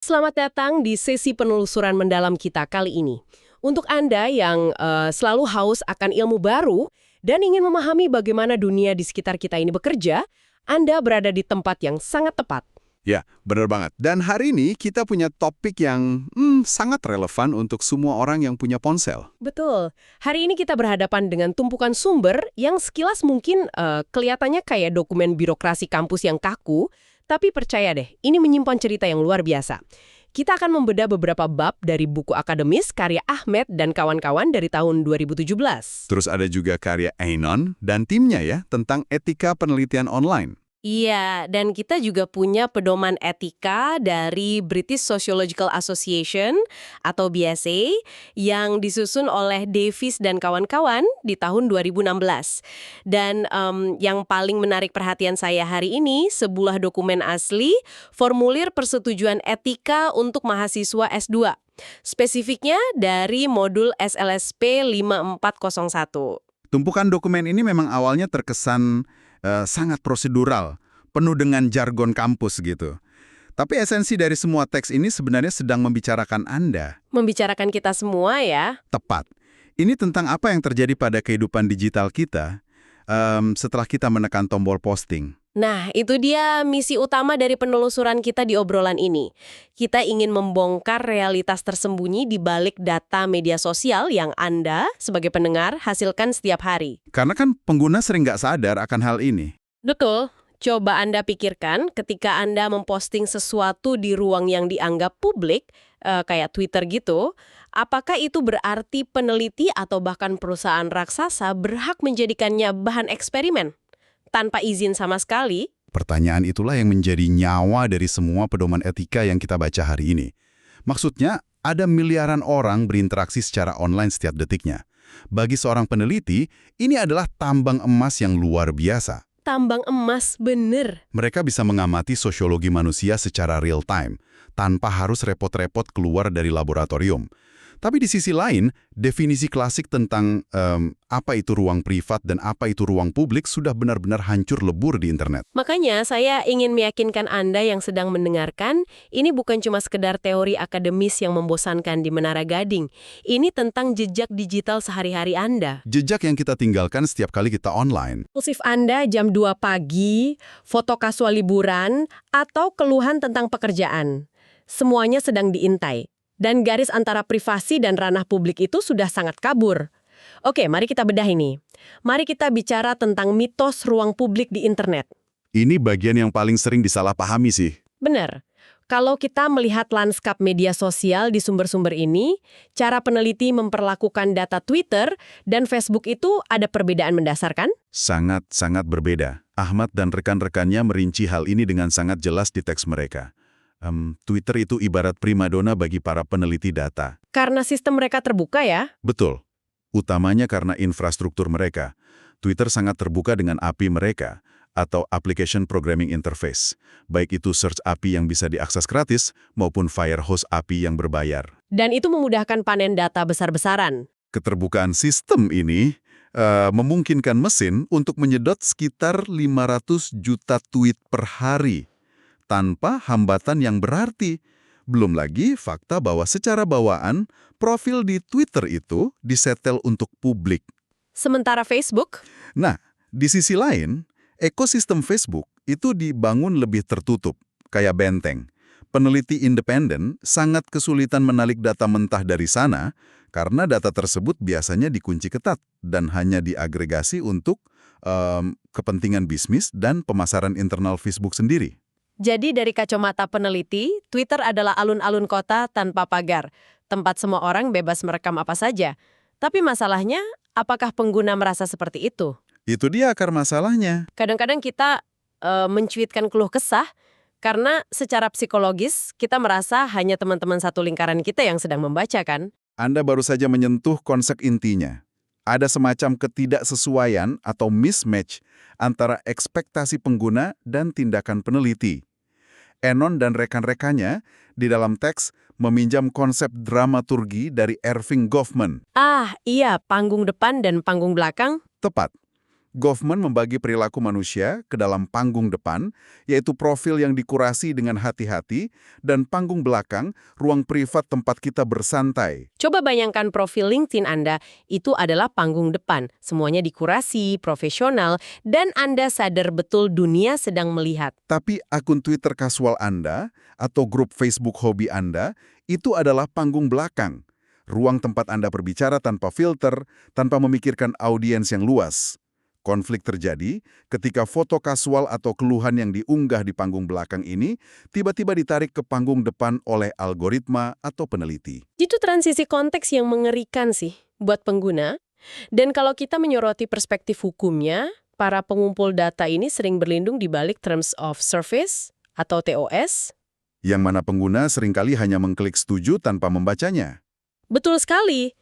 Selamat datang di sesi penelusuran mendalam kita kali ini. Untuk Anda yang selalu haus akan ilmu baru dan ingin memahami bagaimana dunia di sekitar kita ini bekerja, Anda berada di tempat yang sangat tepat. Ya, benar banget. Dan hari ini kita punya topik yang sangat relevan untuk semua orang yang punya ponsel. Betul. Hari ini kita berhadapan dengan tumpukan sumber yang sekilas mungkin kelihatannya kayak dokumen birokrasi kampus yang kaku, tapi percaya deh, ini menyimpan cerita yang luar biasa. Kita akan membedah beberapa bab dari buku akademis karya Ahmed dan kawan-kawan dari tahun 2017. Terus ada juga karya Anon dan timnya ya tentang etika penelitian online. Iya, dan kita juga punya pedoman etika dari British Sociological Association atau BSA yang disusun oleh Davis dan kawan-kawan di tahun 2016. Dan yang paling menarik perhatian saya hari ini, sebuah dokumen asli, formulir persetujuan etika untuk mahasiswa S2. Spesifiknya dari modul SLSP 5401. Tumpukan dokumen ini memang awalnya terkesan sangat prosedural, penuh dengan jargon kampus gitu. Tapi esensi dari semua teks ini sebenarnya sedang membicarakan Anda. Membicarakan kita semua ya. Tepat. Ini tentang apa yang terjadi pada kehidupan digital kita setelah kita menekan tombol posting. Nah, itu dia misi utama dari penelusuran kita di obrolan ini. Kita ingin membongkar realitas tersembunyi di balik data media sosial yang Anda, sebagai pendengar, hasilkan setiap hari. Karena kan pengguna sering nggak sadar akan hal ini. Betul. Coba Anda pikirkan ketika Anda memposting sesuatu di ruang yang dianggap publik, kayak Twitter gitu, apakah itu berarti peneliti atau bahkan perusahaan raksasa berhak menjadikannya bahan eksperimen? Tanpa izin sama sekali? Pertanyaan itulah yang menjadi nyawa dari semua pedoman etika yang kita baca hari ini. Maksudnya, ada miliaran orang berinteraksi secara online setiap detiknya. Bagi seorang peneliti, ini adalah tambang emas yang luar biasa. Tambang emas, bener. Mereka bisa mengamati sosiologi manusia secara real time, tanpa harus repot-repot keluar dari laboratorium. Tapi di sisi lain, definisi klasik tentang apa itu ruang privat dan apa itu ruang publik sudah benar-benar hancur lebur di internet. Makanya saya ingin meyakinkan Anda yang sedang mendengarkan, ini bukan cuma sekedar teori akademis yang membosankan di Menara Gading. Ini tentang jejak digital sehari-hari Anda. Jejak yang kita tinggalkan setiap kali kita online. Impulsif Anda jam 2 pagi, foto kasual liburan, atau keluhan tentang pekerjaan. Semuanya sedang diintai. Dan garis antara privasi dan ranah publik itu sudah sangat kabur. Oke, mari kita bedah ini. Mari kita bicara tentang mitos ruang publik di internet. Ini bagian yang paling sering disalahpahami sih. Benar. Kalau kita melihat lanskap media sosial di sumber-sumber ini, cara peneliti memperlakukan data Twitter dan Facebook itu ada perbedaan mendasar kan? Sangat-sangat berbeda. Ahmad dan rekan-rekannya merinci hal ini dengan sangat jelas di teks mereka. Twitter itu ibarat primadona bagi para peneliti data. Karena sistem mereka terbuka ya? Betul. Utamanya karena infrastruktur mereka. Twitter sangat terbuka dengan API mereka, atau Application Programming Interface. Baik itu Search API yang bisa diakses gratis, maupun Firehose API yang berbayar. Dan itu memudahkan panen data besar-besaran. Keterbukaan sistem ini memungkinkan mesin untuk menyedot sekitar 500 juta tweet per hari, tanpa hambatan yang berarti. Belum lagi fakta bahwa secara bawaan, profil di Twitter itu disetel untuk publik. Sementara Facebook? Nah, di sisi lain, ekosistem Facebook itu dibangun lebih tertutup, kayak benteng. Peneliti independen sangat kesulitan menarik data mentah dari sana, karena data tersebut biasanya dikunci ketat dan hanya diagregasi untuk kepentingan bisnis dan pemasaran internal Facebook sendiri. Jadi dari kacamata peneliti, Twitter adalah alun-alun kota tanpa pagar, tempat semua orang bebas merekam apa saja. Tapi masalahnya, apakah pengguna merasa seperti itu? Itu dia akar masalahnya. Kadang-kadang kita mencuitkan keluh kesah, karena secara psikologis kita merasa hanya teman-teman satu lingkaran kita yang sedang membaca kan? Anda baru saja menyentuh konsep intinya. Ada semacam ketidaksesuaian atau mismatch antara ekspektasi pengguna dan tindakan peneliti. Anon dan rekan-rekannya di dalam teks meminjam konsep dramaturgi dari Erving Goffman. Ah, iya, panggung depan dan panggung belakang. Tepat. Goffman membagi perilaku manusia ke dalam panggung depan, yaitu profil yang dikurasi dengan hati-hati, dan panggung belakang, ruang privat tempat kita bersantai. Coba bayangkan profil LinkedIn Anda, itu adalah panggung depan. Semuanya dikurasi, profesional, dan Anda sadar betul dunia sedang melihat. Tapi akun Twitter kasual Anda, atau grup Facebook hobi Anda, itu adalah panggung belakang. Ruang tempat Anda berbicara tanpa filter, tanpa memikirkan audiens yang luas. Konflik terjadi ketika foto kasual atau keluhan yang diunggah di panggung belakang ini tiba-tiba ditarik ke panggung depan oleh algoritma atau peneliti. Itu transisi konteks yang mengerikan sih buat pengguna. Dan kalau kita menyoroti perspektif hukumnya, para pengumpul data ini sering berlindung di balik Terms of Service atau TOS. Yang mana pengguna seringkali hanya mengklik setuju tanpa membacanya. Betul sekali.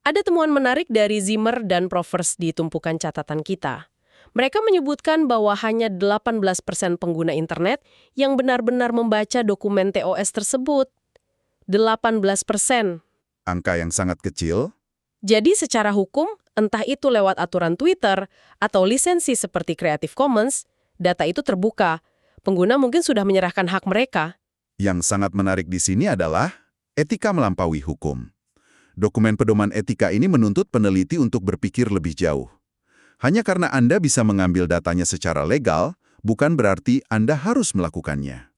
Ada temuan menarik dari Zimmer dan Provers di tumpukan catatan kita. Mereka menyebutkan bahwa hanya 18% pengguna internet yang benar-benar membaca dokumen TOS tersebut. 18%. Angka yang sangat kecil. Jadi secara hukum, entah itu lewat aturan Twitter atau lisensi seperti Creative Commons, data itu terbuka. Pengguna mungkin sudah menyerahkan hak mereka. Yang sangat menarik di sini adalah etika melampaui hukum. Dokumen pedoman etika ini menuntut peneliti untuk berpikir lebih jauh. Hanya karena Anda bisa mengambil datanya secara legal, bukan berarti Anda harus melakukannya.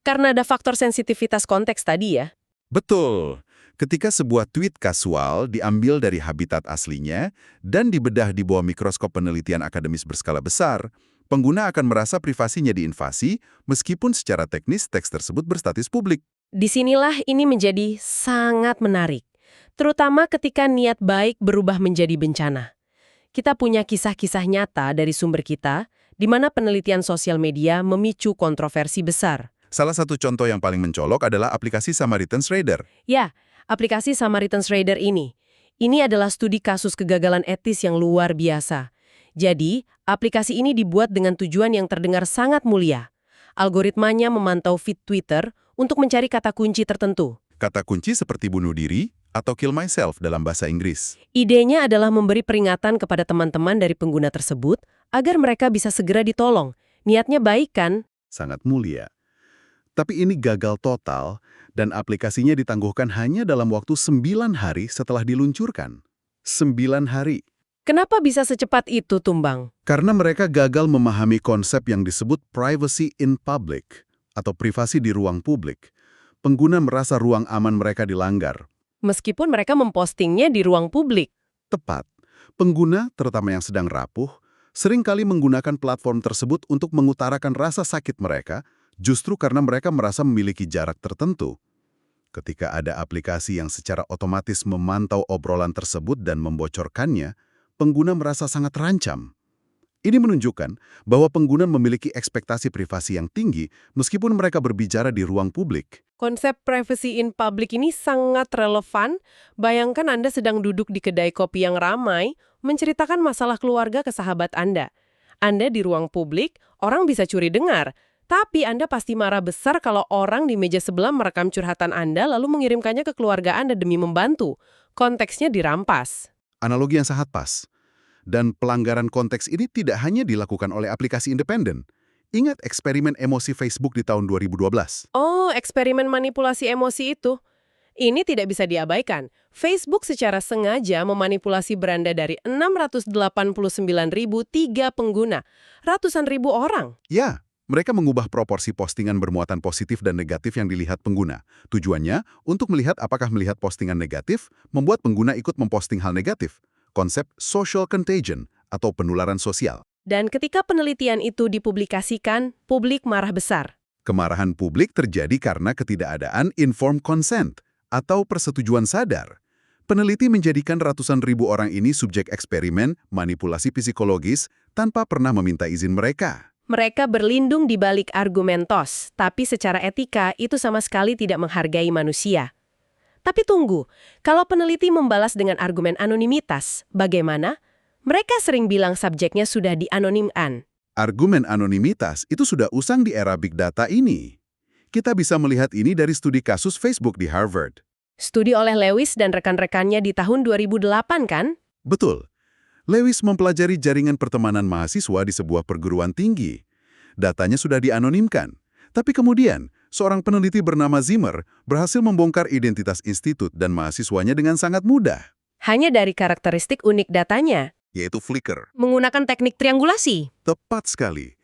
Karena ada faktor sensitivitas konteks tadi ya. Betul. Ketika sebuah tweet kasual diambil dari habitat aslinya dan dibedah di bawah mikroskop penelitian akademis berskala besar, pengguna akan merasa privasinya diinvasi meskipun secara teknis teks tersebut berstatus publik. Disinilah ini menjadi sangat menarik. Terutama ketika niat baik berubah menjadi bencana. Kita punya kisah-kisah nyata dari sumber kita, di mana penelitian sosial media memicu kontroversi besar. Salah satu contoh yang paling mencolok adalah aplikasi Samaritan's Radar. Ya, aplikasi Samaritan's Radar ini. Ini adalah studi kasus kegagalan etis yang luar biasa. Jadi, aplikasi ini dibuat dengan tujuan yang terdengar sangat mulia. Algoritmanya memantau feed Twitter untuk mencari kata kunci tertentu. Kata kunci seperti bunuh diri atau kill myself dalam bahasa Inggris. Idenya adalah memberi peringatan kepada teman-teman dari pengguna tersebut agar mereka bisa segera ditolong. Niatnya baik kan? Sangat mulia. Tapi ini gagal total dan aplikasinya ditangguhkan hanya dalam waktu 9 hari setelah diluncurkan. 9 hari. Kenapa bisa secepat itu, Tumbang? Karena mereka gagal memahami konsep yang disebut privacy in public atau privasi di ruang publik. Pengguna merasa ruang aman mereka dilanggar. Meskipun mereka mempostingnya di ruang publik. Tepat. Pengguna, terutama yang sedang rapuh, seringkali menggunakan platform tersebut untuk mengutarakan rasa sakit mereka, justru karena mereka merasa memiliki jarak tertentu. Ketika ada aplikasi yang secara otomatis memantau obrolan tersebut dan membocorkannya, pengguna merasa sangat terancam. Ini menunjukkan bahwa pengguna memiliki ekspektasi privasi yang tinggi meskipun mereka berbicara di ruang publik. Konsep privacy in public ini sangat relevan. Bayangkan Anda sedang duduk di kedai kopi yang ramai, menceritakan masalah keluarga ke sahabat Anda. Anda di ruang publik, orang bisa curi dengar. Tapi Anda pasti marah besar kalau orang di meja sebelah merekam curhatan Anda lalu mengirimkannya ke keluarga Anda demi membantu. Konteksnya dirampas. Analogi yang sangat pas. Dan pelanggaran konteks ini tidak hanya dilakukan oleh aplikasi independen. Ingat eksperimen emosi Facebook di tahun 2012? Oh, eksperimen manipulasi emosi itu. Ini tidak bisa diabaikan. Facebook secara sengaja memanipulasi beranda dari 689.003 pengguna. Ratusan ribu orang. Ya, mereka mengubah proporsi postingan bermuatan positif dan negatif yang dilihat pengguna. Tujuannya untuk melihat apakah melihat postingan negatif membuat pengguna ikut memposting hal negatif. Konsep social contagion atau penularan sosial. Dan ketika penelitian itu dipublikasikan, publik marah besar. Kemarahan publik terjadi karena ketidakadaan informed consent atau persetujuan sadar. Peneliti menjadikan ratusan ribu orang ini subjek eksperimen manipulasi psikologis tanpa pernah meminta izin mereka. Mereka berlindung di balik argumen TOS, tapi secara etika itu sama sekali tidak menghargai manusia. Tapi tunggu, kalau peneliti membalas dengan argumen anonimitas, bagaimana? Mereka sering bilang subjeknya sudah dianonimkan. Argumen anonimitas itu sudah usang di era big data ini. Kita bisa melihat ini dari studi kasus Facebook di Harvard. Studi oleh Lewis dan rekan-rekannya di tahun 2008 kan? Betul. Lewis mempelajari jaringan pertemanan mahasiswa di sebuah perguruan tinggi. Datanya sudah dianonimkan. Tapi kemudian, seorang peneliti bernama Zimmer berhasil membongkar identitas institut dan mahasiswanya dengan sangat mudah, Hanya dari karakteristik unik datanya, yaitu Flickr. menggunakan teknik triangulasi. Tepat sekali.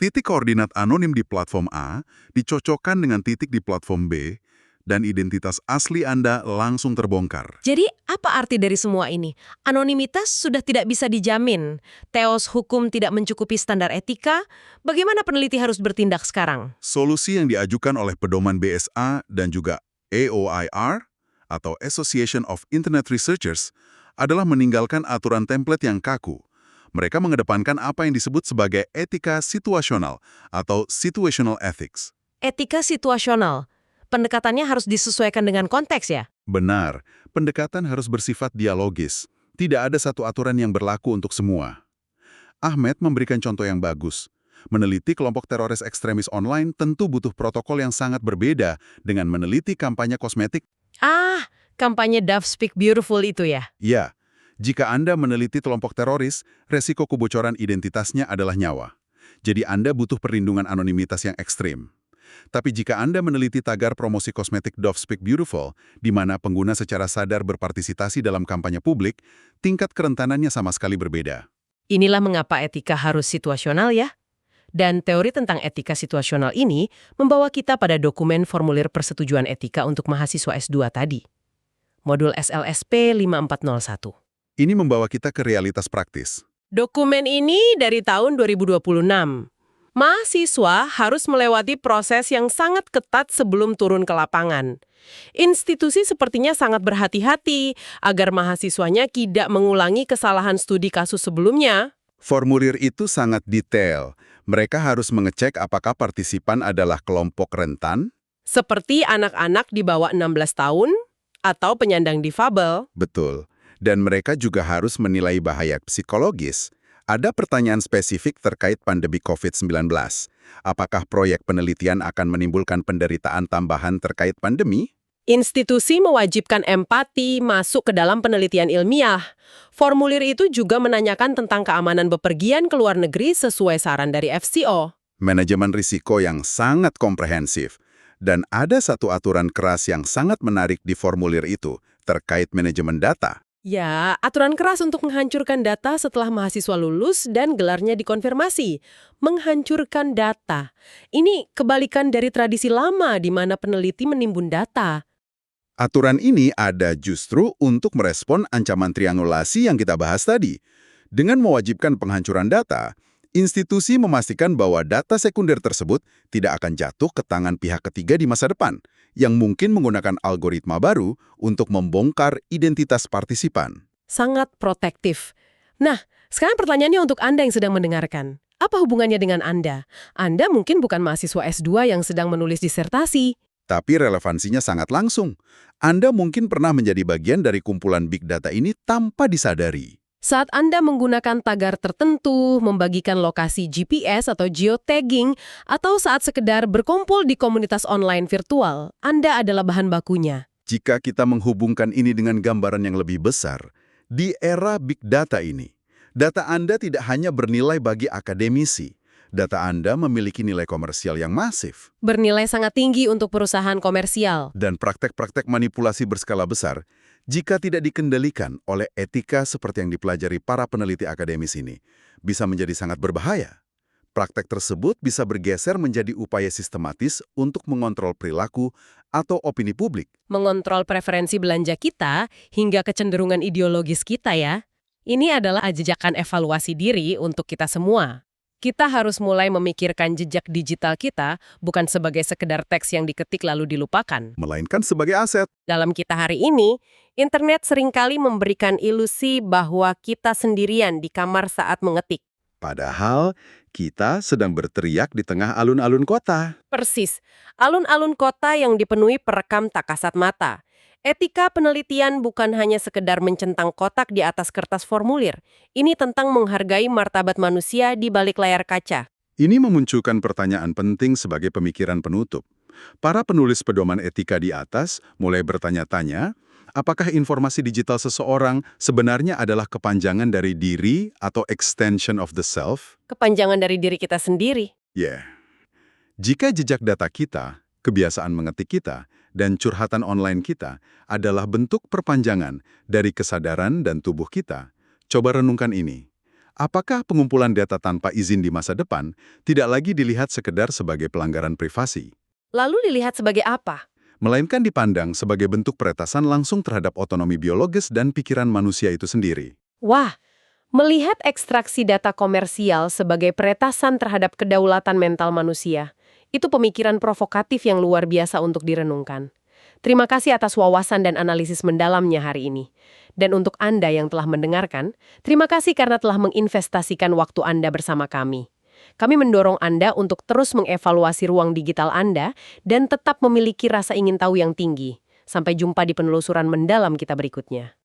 Titik koordinat anonim di platform A dicocokkan dengan titik di platform B, dan identitas asli Anda langsung terbongkar. Jadi, apa arti dari semua ini? Anonimitas sudah tidak bisa dijamin. Teos hukum tidak mencukupi standar etika. Bagaimana peneliti harus bertindak sekarang? Solusi yang diajukan oleh pedoman BSA dan juga AOIR, atau Association of Internet Researchers, adalah meninggalkan aturan template yang kaku. Mereka mengedepankan apa yang disebut sebagai etika situasional atau situational ethics. Etika situasional. Pendekatannya harus disesuaikan dengan konteks ya? Benar, pendekatan harus bersifat dialogis. Tidak ada satu aturan yang berlaku untuk semua. Ahmed memberikan contoh yang bagus. Meneliti kelompok teroris ekstremis online tentu butuh protokol yang sangat berbeda dengan meneliti kampanye kosmetik. Ah, kampanye Dove Speak Beautiful itu ya? Ya, jika Anda meneliti kelompok teroris, resiko kebocoran identitasnya adalah nyawa. Jadi Anda butuh perlindungan anonimitas yang ekstrim. Tapi jika Anda meneliti tagar promosi kosmetik Dove Speak Beautiful, di mana pengguna secara sadar berpartisipasi dalam kampanye publik, tingkat kerentanannya sama sekali berbeda. Inilah mengapa etika harus situasional ya? Dan teori tentang etika situasional ini membawa kita pada dokumen formulir persetujuan etika untuk mahasiswa S2 tadi. Modul SLSP 5401. Ini membawa kita ke realitas praktis. Dokumen ini dari tahun 2026. Mahasiswa harus melewati proses yang sangat ketat sebelum turun ke lapangan. Institusi sepertinya sangat berhati-hati agar mahasiswanya tidak mengulangi kesalahan studi kasus sebelumnya. Formulir itu sangat detail. Mereka harus mengecek apakah partisipan adalah kelompok rentan. Seperti anak-anak di bawah 16 tahun atau penyandang difabel. Betul. Dan mereka juga harus menilai bahaya psikologis. Ada pertanyaan spesifik terkait pandemi COVID-19. Apakah proyek penelitian akan menimbulkan penderitaan tambahan terkait pandemi? Institusi mewajibkan empati masuk ke dalam penelitian ilmiah. Formulir itu juga menanyakan tentang keamanan bepergian ke luar negeri sesuai saran dari FCO. Manajemen risiko yang sangat komprehensif. Dan ada satu aturan keras yang sangat menarik di formulir itu terkait manajemen data. Ya, aturan keras untuk menghancurkan data setelah mahasiswa lulus dan gelarnya dikonfirmasi. Menghancurkan data. Ini kebalikan dari tradisi lama di mana peneliti menimbun data. Aturan ini ada justru untuk merespon ancaman triangulasi yang kita bahas tadi. Dengan mewajibkan penghancuran data, institusi memastikan bahwa data sekunder tersebut tidak akan jatuh ke tangan pihak ketiga di masa depan, yang mungkin menggunakan algoritma baru untuk membongkar identitas partisipan. Sangat protektif. Nah, sekarang pertanyaannya untuk Anda yang sedang mendengarkan. Apa hubungannya dengan Anda? Anda mungkin bukan mahasiswa S2 yang sedang menulis disertasi. Tapi relevansinya sangat langsung. Anda mungkin pernah menjadi bagian dari kumpulan big data ini tanpa disadari. Saat Anda menggunakan tagar tertentu, membagikan lokasi GPS atau geotagging, atau saat sekedar berkumpul di komunitas online virtual, Anda adalah bahan bakunya. Jika kita menghubungkan ini dengan gambaran yang lebih besar, di era big data ini, data Anda tidak hanya bernilai bagi akademisi. Data Anda memiliki nilai komersial yang masif. Bernilai sangat tinggi untuk perusahaan komersial. Dan praktek-praktek manipulasi berskala besar, jika tidak dikendalikan oleh etika seperti yang dipelajari para peneliti akademis ini, bisa menjadi sangat berbahaya. Praktek tersebut bisa bergeser menjadi upaya sistematis untuk mengontrol perilaku atau opini publik. Mengontrol preferensi belanja kita hingga kecenderungan ideologis kita ya. Ini adalah ajakan evaluasi diri untuk kita semua. Kita harus mulai memikirkan jejak digital kita bukan sebagai sekedar teks yang diketik lalu dilupakan. Melainkan sebagai aset. Dalam kita hari ini, internet seringkali memberikan ilusi bahwa kita sendirian di kamar saat mengetik. Padahal, kita sedang berteriak di tengah alun-alun kota. Persis, alun-alun kota yang dipenuhi perekam tak kasat mata. Etika penelitian bukan hanya sekedar mencentang kotak di atas kertas formulir. Ini tentang menghargai martabat manusia di balik layar kaca. Ini memunculkan pertanyaan penting sebagai pemikiran penutup. Para penulis pedoman etika di atas mulai bertanya-tanya, Apakah informasi digital seseorang sebenarnya adalah kepanjangan dari diri atau extension of the self? Kepanjangan dari diri kita sendiri. Ya. Jika jejak data kita, kebiasaan mengetik kita, dan curhatan online kita adalah bentuk perpanjangan dari kesadaran dan tubuh kita, coba renungkan ini. Apakah pengumpulan data tanpa izin di masa depan tidak lagi dilihat sekedar sebagai pelanggaran privasi, Lalu dilihat sebagai apa? melainkan dipandang sebagai bentuk peretasan langsung terhadap otonomi biologis dan pikiran manusia itu sendiri? Wah, melihat ekstraksi data komersial sebagai peretasan terhadap kedaulatan mental manusia, itu pemikiran provokatif yang luar biasa untuk direnungkan. Terima kasih atas wawasan dan analisis mendalamnya hari ini. Dan untuk Anda yang telah mendengarkan, terima kasih karena telah menginvestasikan waktu Anda bersama kami. Kami mendorong Anda untuk terus mengevaluasi ruang digital Anda dan tetap memiliki rasa ingin tahu yang tinggi. Sampai jumpa di penelusuran mendalam kita berikutnya.